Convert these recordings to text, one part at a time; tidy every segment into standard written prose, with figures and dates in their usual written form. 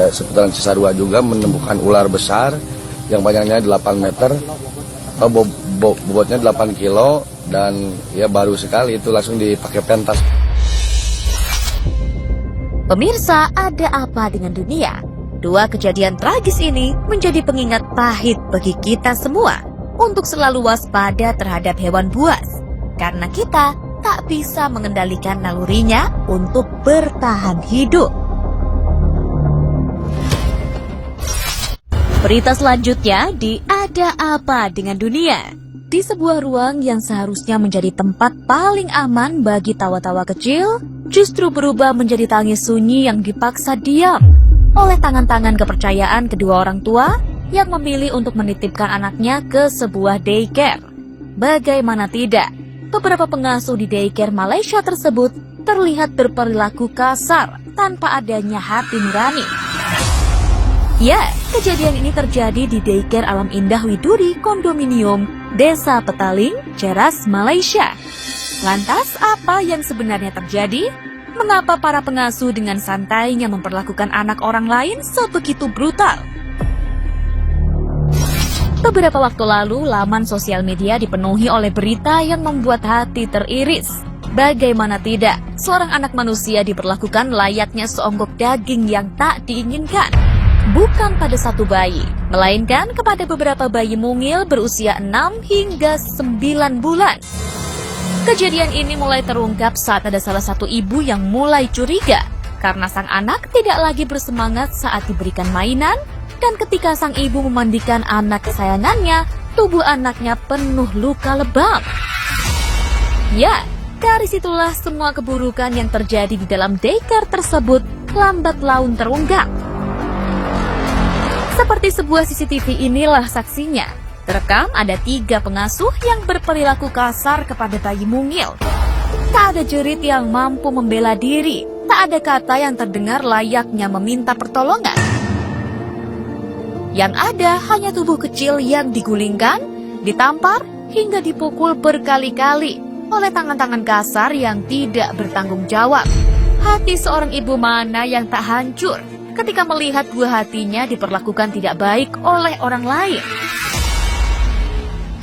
seputaran Cisarua juga menemukan ular besar yang panjangnya 8 meter, bobotnya 8 kilo, dan ya baru sekali itu langsung dipakai pentas. Pemirsa, ada apa dengan dunia? Dua kejadian tragis ini menjadi pengingat pahit bagi kita semua untuk selalu waspada terhadap hewan buas, karena kita tak bisa mengendalikan nalurinya untuk bertahan hidup. Berita selanjutnya di Ada Apa Dengan Dunia. Di sebuah ruang yang seharusnya menjadi tempat paling aman bagi tawa-tawa kecil, justru berubah menjadi tangis sunyi yang dipaksa diam oleh tangan-tangan kepercayaan kedua orang tua yang memilih untuk menitipkan anaknya ke sebuah daycare. Bagaimana tidak, beberapa pengasuh di daycare Malaysia tersebut terlihat berperilaku kasar tanpa adanya hati nurani. Ya, kejadian ini terjadi di daycare Alam Indah Widuri Kondominium, Desa Petaling, Ceras, Malaysia. Lantas, apa yang sebenarnya terjadi? Mengapa para pengasuh dengan santainya memperlakukan anak orang lain sebegitu brutal? Beberapa waktu lalu, laman sosial media dipenuhi oleh berita yang membuat hati teriris. Bagaimana tidak, seorang anak manusia diperlakukan layaknya seonggok daging yang tak diinginkan. Bukan pada satu bayi, melainkan kepada beberapa bayi mungil berusia 6 hingga 9 bulan. Kejadian ini mulai terungkap saat ada salah satu ibu yang mulai curiga karena sang anak tidak lagi bersemangat saat diberikan mainan, dan ketika sang ibu memandikan anak kesayangannya, tubuh anaknya penuh luka lebam. Ya, dari situlah semua keburukan yang terjadi di dalam daycare tersebut lambat laun terungkap. Seperti sebuah CCTV inilah saksinya. Terekam ada 3 pengasuh yang berperilaku kasar kepada bayi mungil. Tak ada jerit yang mampu membela diri. Tak ada kata yang terdengar layaknya meminta pertolongan. Yang ada hanya tubuh kecil yang digulingkan, ditampar, hingga dipukul berkali-kali oleh tangan-tangan kasar yang tidak bertanggung jawab. Hati seorang ibu mana yang tak hancur ketika melihat buah hatinya diperlakukan tidak baik oleh orang lain.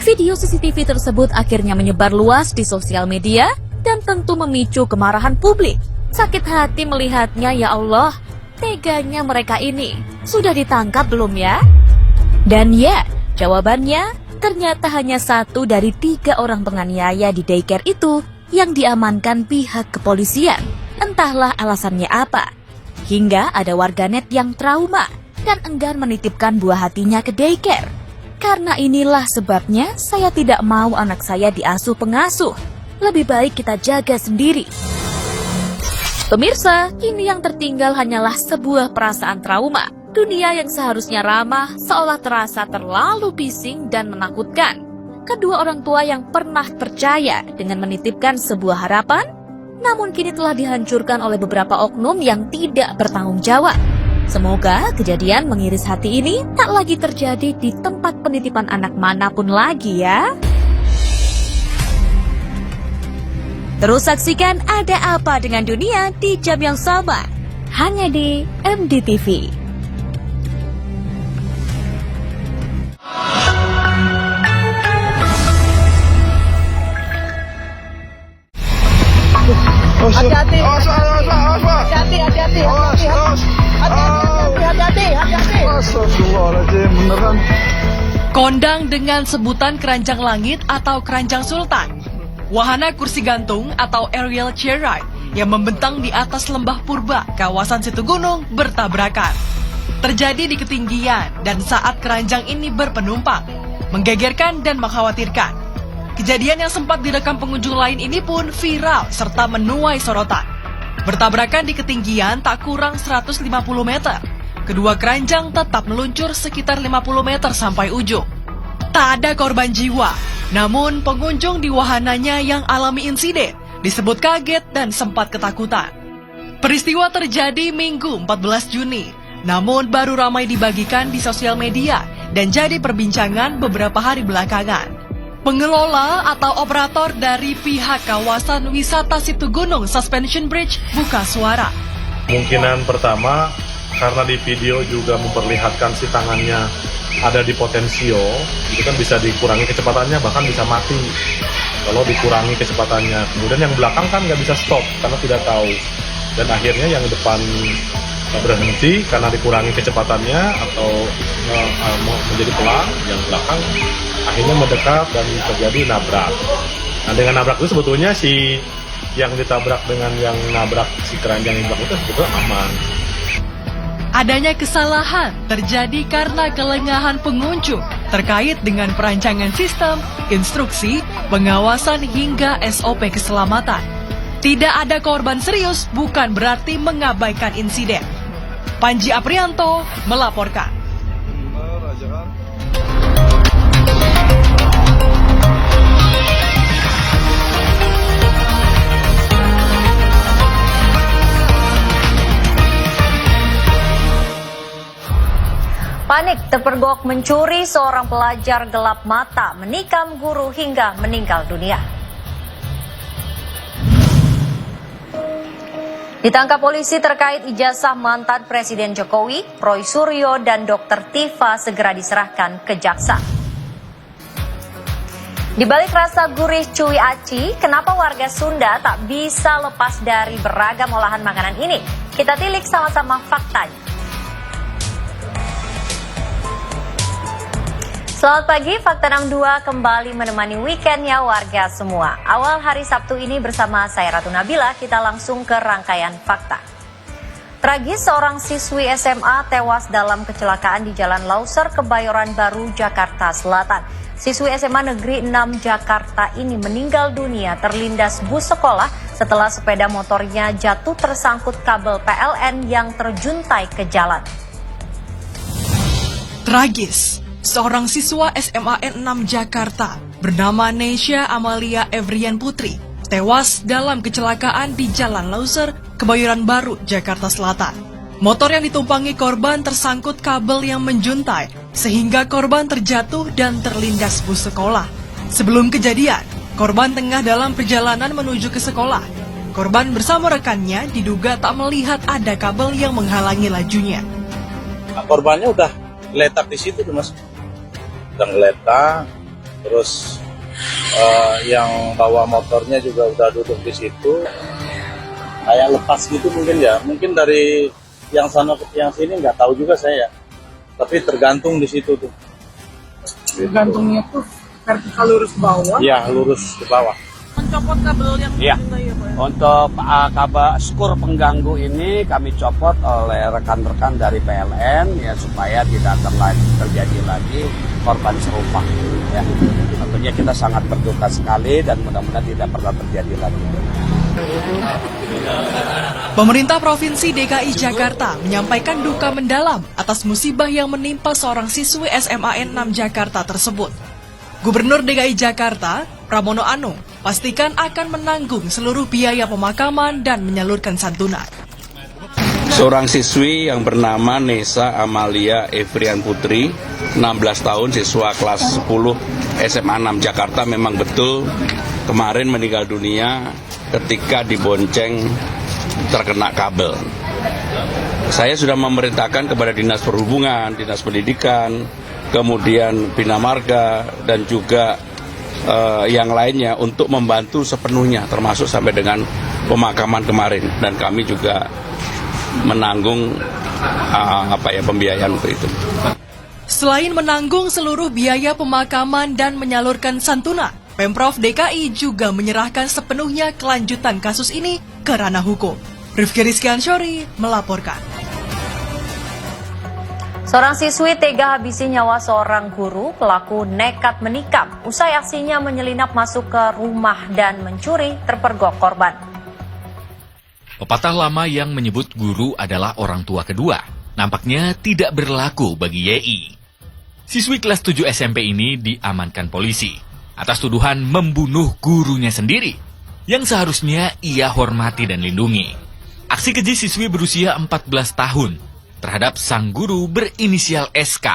Video CCTV tersebut akhirnya menyebar luas di sosial media dan tentu memicu kemarahan publik. Sakit hati melihatnya, ya Allah, teganya mereka ini. Sudah ditangkap belum ya? Dan ya, jawabannya ternyata hanya 1 dari 3 orang penganiaya di daycare itu yang diamankan pihak kepolisian. Entahlah alasannya apa. Hingga ada warganet yang trauma dan enggan menitipkan buah hatinya ke daycare. Karena inilah sebabnya saya tidak mau anak saya diasuh pengasuh. Lebih baik kita jaga sendiri. Pemirsa, kini yang tertinggal hanyalah sebuah perasaan trauma. Dunia yang seharusnya ramah seolah terasa terlalu bising dan menakutkan. Kedua orang tua yang pernah percaya dengan menitipkan sebuah harapan, namun kini telah dihancurkan oleh beberapa oknum yang tidak bertanggung jawab. Semoga kejadian mengiris hati ini tak lagi terjadi di tempat penitipan anak manapun lagi ya. Terus saksikan Ada Apa Dengan Dunia di jam yang sama, hanya di MDTV. Hati-hati. Hati-hati, hati-hati. Hati-hati, hati-hati. Astagfirullahaladzim, beneran. Kondang dengan sebutan keranjang langit atau keranjang sultan. Wahana kursi gantung atau aerial chair ride yang membentang di atas lembah purba kawasan Situgunung bertabrakan. Terjadi di ketinggian dan saat keranjang ini berpenumpang, menggegerkan dan mengkhawatirkan. Kejadian yang sempat direkam pengunjung lain ini pun viral serta menuai sorotan. Bertabrakan di ketinggian tak kurang 150 meter. Kedua keranjang tetap meluncur sekitar 50 meter sampai ujung. Tak ada korban jiwa, namun pengunjung di wahananya yang alami insiden disebut kaget dan sempat ketakutan. Peristiwa terjadi Minggu 14 Juni, namun baru ramai dibagikan di sosial media dan jadi perbincangan beberapa hari belakangan. Pengelola atau operator dari pihak kawasan wisata Situgunung Suspension Bridge buka suara. Kemungkinan pertama karena di video juga memperlihatkan si tangannya ada di potensio, itu kan bisa dikurangi kecepatannya, bahkan bisa mati kalau dikurangi kecepatannya. Kemudian yang belakang kan nggak bisa stop karena tidak tahu, dan akhirnya yang depan berhenti karena dikurangi kecepatannya atau menjadi pelan, yang belakang akhirnya mendekat dan terjadi nabrak. Nah, dengan nabrak itu sebetulnya si yang ditabrak dengan yang nabrak si keranjang yang belakang itu sebetulnya aman. Adanya kesalahan terjadi karena kelengahan pengunjung terkait dengan perancangan sistem, instruksi, pengawasan hingga SOP keselamatan. Tidak ada korban serius bukan berarti mengabaikan insiden. Panji Aprianto melaporkan. Panik terpergok mencuri, seorang pelajar gelap mata menikam guru hingga meninggal dunia. Ditangkap polisi terkait ijazah mantan Presiden Jokowi, Roy Suryo, dan Dr. Tifa segera diserahkan ke jaksa. Di balik rasa gurih cuy aci, kenapa warga Sunda tak bisa lepas dari beragam olahan makanan ini? Kita tilik sama-sama faktanya. Selamat pagi, Fakta 62 kembali menemani weekendnya warga semua. Awal hari Sabtu ini bersama saya Ratu Nabila, kita langsung ke rangkaian fakta. Tragis, seorang siswi SMA tewas dalam kecelakaan di Jalan Lauser, Kebayoran Baru, Jakarta Selatan. Siswi SMA Negeri 6 Jakarta ini meninggal dunia terlindas bus sekolah setelah sepeda motornya jatuh tersangkut kabel PLN yang terjuntai ke jalan. Tragis. Seorang siswa SMA N6 Jakarta bernama Nesya Amalia Evrian Putri tewas dalam kecelakaan di Jalan Lauser, Kebayoran Baru, Jakarta Selatan. Motor yang ditumpangi korban tersangkut kabel yang menjuntai sehingga korban terjatuh dan terlindas bus sekolah. Sebelum kejadian, korban tengah dalam perjalanan menuju ke sekolah. Korban bersama rekannya diduga tak melihat ada kabel yang menghalangi lajunya. Korbannya udah letak di situ tuh, Mas. Udah ngeletak, terus yang bawa motornya juga udah duduk di situ, kayak lepas gitu mungkin ya, mungkin dari yang sana ke yang sini nggak tahu juga saya, tapi tergantung di situ tuh. Gantungnya tuh vertikal lurus ke bawah. Iya, lurus ke bawah. Mencopot kabel yang Iya. ya, Pak. Untuk kabel skur pengganggu ini kami copot oleh rekan-rekan dari PLN ya supaya tidak terjadi lagi korban serupa. Ya. Tentunya kita sangat berduka sekali dan mudah-mudahan tidak pernah terjadi lagi. Pemerintah Provinsi DKI Jakarta menyampaikan duka mendalam atas musibah yang menimpa seorang siswi SMA N6 Jakarta tersebut. Gubernur DKI Jakarta, Pramono Anung, pastikan akan menanggung seluruh biaya pemakaman dan menyalurkan santunan. Seorang siswi yang bernama Nesa Amalia Evrian Putri, 16 tahun, siswa kelas 10 SMA 6 Jakarta, memang betul kemarin meninggal dunia ketika dibonceng terkena kabel. Saya sudah memerintahkan kepada Dinas Perhubungan, Dinas Pendidikan, kemudian Bina Marga, dan juga yang lainnya untuk membantu sepenuhnya, termasuk sampai dengan pemakaman kemarin. Dan kami juga menanggung pembiayaan untuk itu. Selain menanggung seluruh biaya pemakaman dan menyalurkan santunan, Pemprov DKI juga menyerahkan sepenuhnya kelanjutan kasus ini ke ranah hukum. Rifki Rizkiansyori melaporkan. Seorang siswi tega habisi nyawa seorang guru, pelaku nekat menikam. Usai aksinya menyelinap masuk ke rumah dan mencuri, terpergok korban. Pepatah lama yang menyebut guru adalah orang tua kedua nampaknya tidak berlaku bagi YI. Siswi kelas 7 SMP ini diamankan polisi atas tuduhan membunuh gurunya sendiri yang seharusnya ia hormati dan lindungi. Aksi keji siswi berusia 14 tahun terhadap sang guru berinisial SK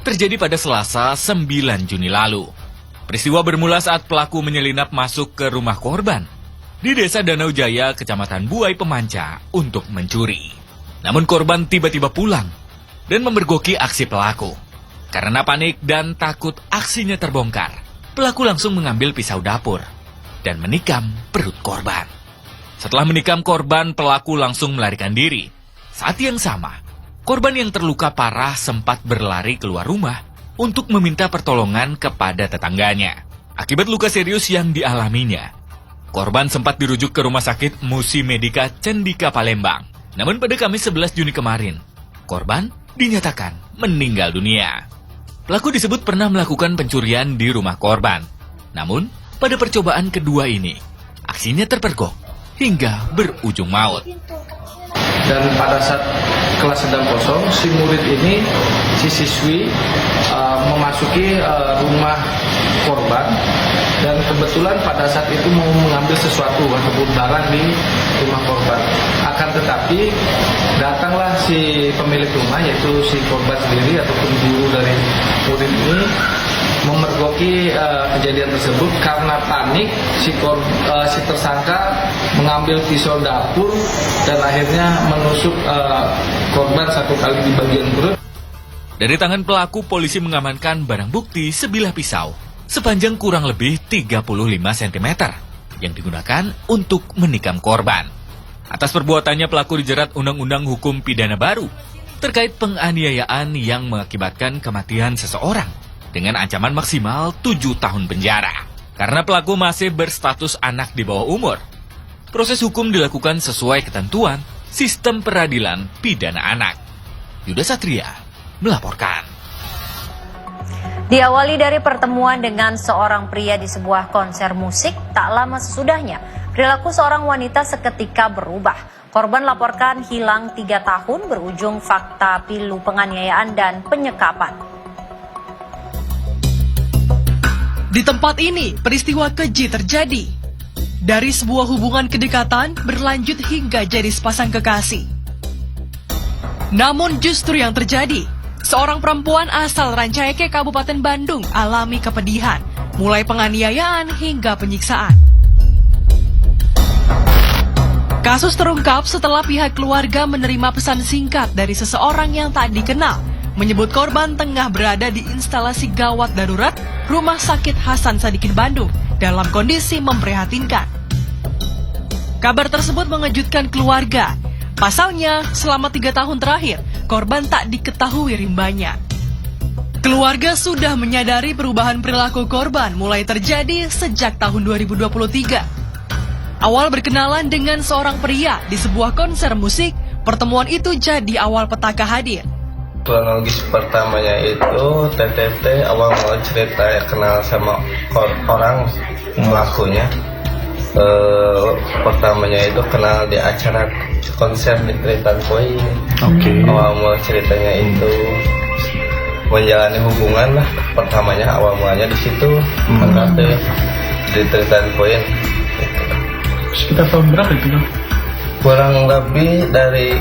terjadi pada Selasa 9 Juni lalu. Peristiwa bermula saat pelaku menyelinap masuk ke rumah korban di Desa Danau Jaya, Kecamatan Buai Pemanca untuk mencuri. Namun korban tiba-tiba pulang dan memergoki aksi pelaku. Karena panik dan takut aksinya terbongkar, pelaku langsung mengambil pisau dapur dan menikam perut korban. Setelah menikam korban, pelaku langsung melarikan diri. Saat yang sama, korban yang terluka parah sempat berlari keluar rumah untuk meminta pertolongan kepada tetangganya. Akibat luka serius yang dialaminya, korban sempat dirujuk ke Rumah Sakit Musi Medika Cendika Palembang. Namun pada Kamis 11 Juni kemarin, korban dinyatakan meninggal dunia. Pelaku disebut pernah melakukan pencurian di rumah korban. Namun, pada percobaan kedua ini, aksinya terpergok hingga berujung maut. Dan pada saat kelas sedang kosong, si murid ini, si siswi memasuki rumah korban, dan kebetulan pada saat itu mau mengambil sesuatu ataupun barang di rumah korban. Akan tetapi datanglah si pemilik rumah, yaitu si korban sendiri ataupun guru dari murid ini, memergoki kejadian tersebut. Karena panik, si tersangka mengambil pisau dapur dan akhirnya menusuk korban 1 kali di bagian perut. Dari tangan pelaku, polisi mengamankan barang bukti sebilah pisau sepanjang kurang lebih 35 cm yang digunakan untuk menikam korban. Atas perbuatannya, pelaku dijerat Undang-Undang Hukum Pidana Baru terkait penganiayaan yang mengakibatkan kematian seseorang dengan ancaman maksimal 7 tahun penjara. Karena pelaku masih berstatus anak di bawah umur, proses hukum dilakukan sesuai ketentuan Sistem Peradilan Pidana Anak. Yuda Satria melaporkan. Diawali dari pertemuan dengan seorang pria di sebuah konser musik, tak lama sesudahnya, perilaku seorang wanita seketika berubah. Korban laporkan hilang 3 tahun berujung fakta pilu penganiayaan dan penyekapan. Di tempat ini, peristiwa keji terjadi. Dari sebuah hubungan kedekatan berlanjut hingga jadi sepasang kekasih. Namun justru yang terjadi, seorang perempuan asal Rancaike, Kabupaten Bandung alami kepedihan, mulai penganiayaan hingga penyiksaan. Kasus terungkap setelah pihak keluarga menerima pesan singkat dari seseorang yang tak dikenal, menyebut korban tengah berada di instalasi gawat darurat Rumah Sakit Hasan Sadikin Bandung dalam kondisi memprihatinkan. Kabar tersebut mengejutkan keluarga. Pasalnya, selama 3 tahun terakhir, korban tak diketahui rimbanya. Keluarga sudah menyadari perubahan perilaku korban mulai terjadi sejak tahun 2023. Awal berkenalan dengan seorang pria di sebuah konser musik, pertemuan itu jadi awal petaka hadir. Kronologis pertamanya itu TTT awal mulai cerita kenal sama orang pelakunya. Pertamanya itu kenal di acara konser di Tritan Point. Awal mulai ceritanya itu menjalani hubungan lah. Pertamanya awal mulanya di situ, di Tritan Point. Sekitar tahun berapa itu kan? Kurang lebih dari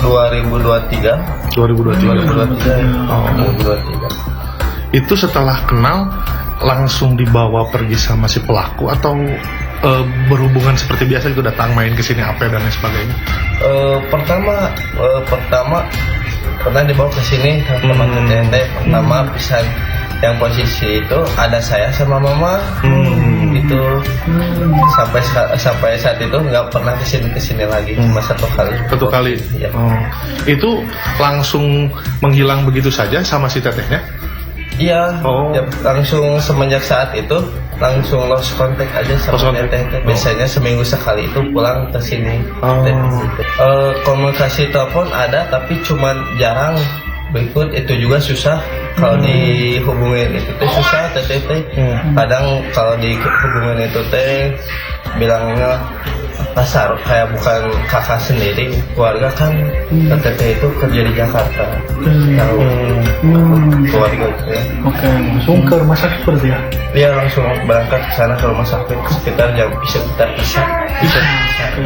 2023. 2023. Itu setelah kenal langsung dibawa pergi sama si pelaku atau berhubungan seperti biasa itu, datang main ke sini apa dan lain sebagainya? Pertama pernah dibawa ke sini sama TTT. Pertama pisan yang posisi itu ada saya sama mama. Itu sampai saat itu nggak pernah kesini lagi, cuma satu kali. Ya. Itu langsung menghilang begitu saja sama si tetehnya? Iya. Ya, langsung semenjak saat itu langsung lost contact aja sama teteh. Biasanya seminggu sekali itu pulang ke sini. Komunikasi telepon ada tapi cuma jarang. Berikut itu juga susah. Kalau dihubungin itu susah teteh. Kadang kalau dihubungin itu bilangnya pasar kayak bukan kakak sendiri. Keluarga kan teteh itu kerja di Jakarta. Tahu keluarga itu ya. Oke, langsung ke rumah sakit berarti ya? Iya, langsung berangkat ke sana ke rumah sakit sekitar jam bisa.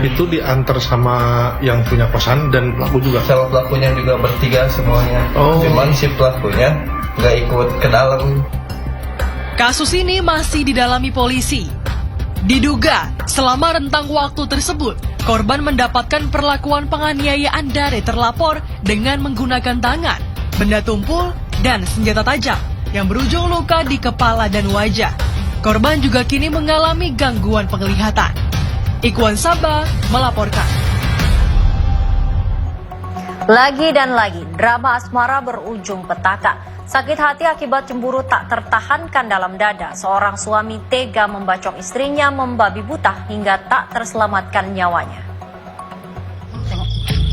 Itu diantar sama yang punya kosan dan pelaku juga? Sama pelakunya juga bertiga semuanya. Cuman si pelakunya nggak ikut ke dalam. Kasus ini masih didalami polisi. Diduga, selama rentang waktu tersebut, korban mendapatkan perlakuan penganiayaan dari terlapor dengan menggunakan tangan, benda tumpul, dan senjata tajam yang berujung luka di kepala dan wajah. Korban juga kini mengalami gangguan penglihatan. Ikhwan Sabah melaporkan. Lagi dan lagi, drama asmara berujung petaka. Sakit hati akibat cemburu tak tertahankan dalam dada. Seorang suami tega membacok istrinya membabi buta hingga tak terselamatkan nyawanya.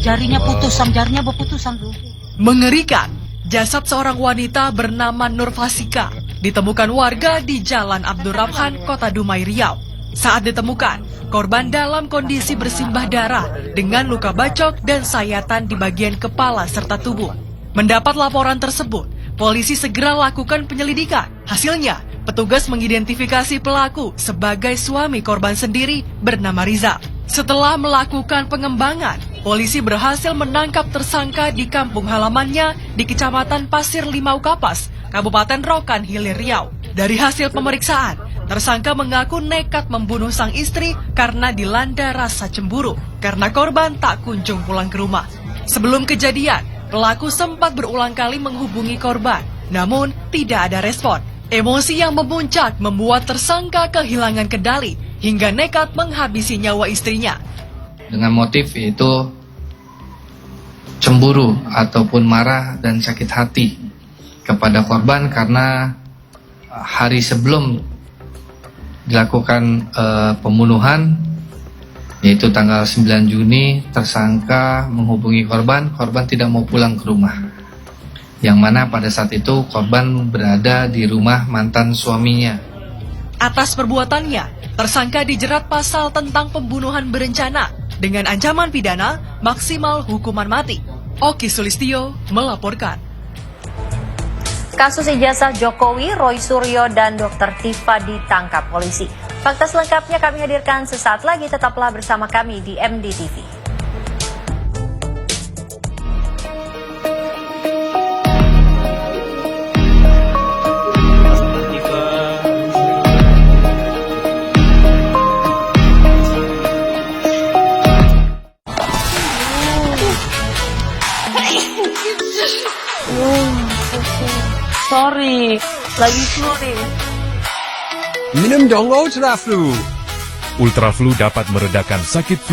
Jarinya putusan, jarinya berputusan tuh. Mengerikan, jasad seorang wanita bernama Nur Fasika ditemukan warga di Jalan Abdurrahman, Kota Dumai, Riau. Saat ditemukan, korban dalam kondisi bersimbah darah dengan luka bacok dan sayatan di bagian kepala serta tubuh. Mendapat laporan tersebut, polisi segera lakukan penyelidikan. Hasilnya, petugas mengidentifikasi pelaku sebagai suami korban sendiri bernama Rizal. Setelah melakukan pengembangan, polisi berhasil menangkap tersangka di kampung halamannya di Kecamatan Pasir Limau Kapas, Kabupaten Rokan Hilir, Riau. Dari hasil pemeriksaan, tersangka mengaku nekat membunuh sang istri karena dilanda rasa cemburu karena korban tak kunjung pulang ke rumah. Sebelum kejadian, pelaku sempat berulang kali menghubungi korban, namun tidak ada respon. Emosi yang memuncak membuat tersangka kehilangan kendali hingga nekat menghabisi nyawa istrinya. Dengan motif yaitu cemburu ataupun marah dan sakit hati kepada korban karena hari sebelum dilakukan pembunuhan, yaitu tanggal 9 Juni, tersangka menghubungi korban tidak mau pulang ke rumah. Yang mana pada saat itu korban berada di rumah mantan suaminya. Atas perbuatannya, tersangka dijerat pasal tentang pembunuhan berencana dengan ancaman pidana maksimal hukuman mati. Oki Sulistyo melaporkan. Kasus ijazah Jokowi, Roy Suryo, dan Dr. Tifa ditangkap polisi. Fakta selengkapnya kami hadirkan sesaat lagi. Tetaplah bersama kami di MDTV. Sorry, lagi flu nih. Minum dong Ultra Flu. Ultra Flu dapat meredakan sakit flu